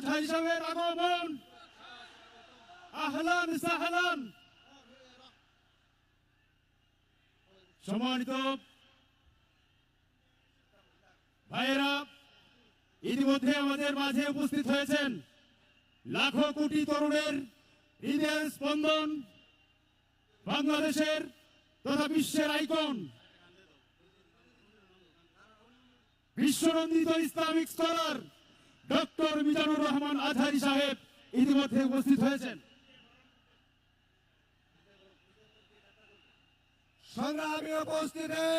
আজহারি সাহেবের আগমন। আহলান সাহলান। সম্মানিত ভাইয়েরা, ইতিমধ্যে আমাদের মাঝে উপস্থিত হয়েছেন লাখো কোটি তরুণের হৃদয়ের স্পন্দন, বাংলাদেশের তথা বিশ্বের আইকন, বিশ্বনন্দিত Islamic scholar doctor Mizanur Rahman Azhari Saheb ইতিমধ্যে উপস্থিত হয়েছেন। সংগ্রামী উপস্থিতি,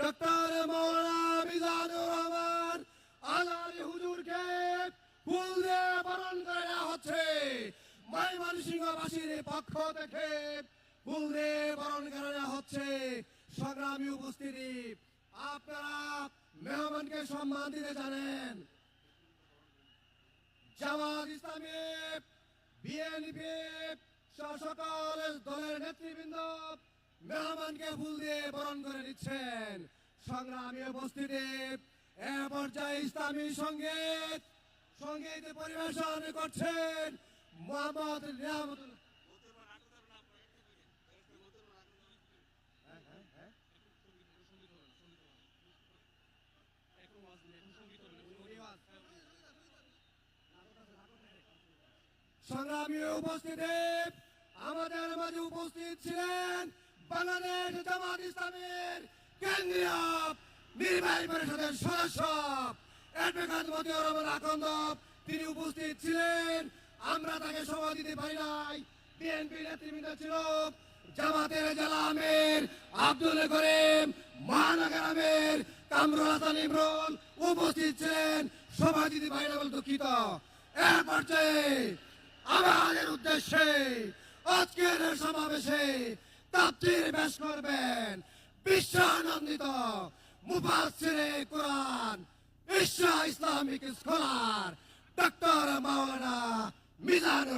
ডক্টর মৌলানা মিজানুর রহমান আজহারি হুজুরকে ফুল দিয়ে বরণ করে নেওয়া হচ্ছে। ময়মনসিংহবাসীর পক্ষ থেকে ফুল দিয়ে বরণ করে নেওয়া হচ্ছে। সংগ্রামী উপস্থিতি, আপনারা মেহমানকে সম্মান দিতে জানেন। জামাত ইসলামী, বিএনপি সকল দলের নেতৃবৃন্দ মেহমানকে ফুল দিয়ে বরণ করে নিচ্ছেন। সংগ্রামী উপস্থিতি, এ পর্যায়ে ইসলামী সঙ্গীত পরিবেশন করছেন মোহাম্মদ নিয়ামতুল্লাহ। সংগ্রামী উপস্থিতি, আমাদের মাঝে উপস্থিত ছিলেন বাংলাদেশ জামাত ইসলামীর কেন্দ্রীয় নির্বাহী পরিষদের সদস্য অ্যাডভোকেট মতিউর রহমান আকন্দ, তিনি উপস্থিত ছিলেন। আমরা তাকে সময় দিতে পারি নাই। বিএনপি নেতৃবৃন্দ ছিল, জামাতের জেলা আমির আব্দুল করিম, মহানগর আমির কামরুল হাসান ইমরুল উপস্থিত ছিলেন। সময় দিতে পারি না বলে দুঃখিত। এর পর্যায়ে আমাদের উদ্দেশ্যে আজকের সমাবেশে তাফসীর পেশ করবেন বিশ্বানন্দিত মুফাসসিরে কুরআন, ইসলামিক স্কলার ডক্টর মাওলানা মিজানুর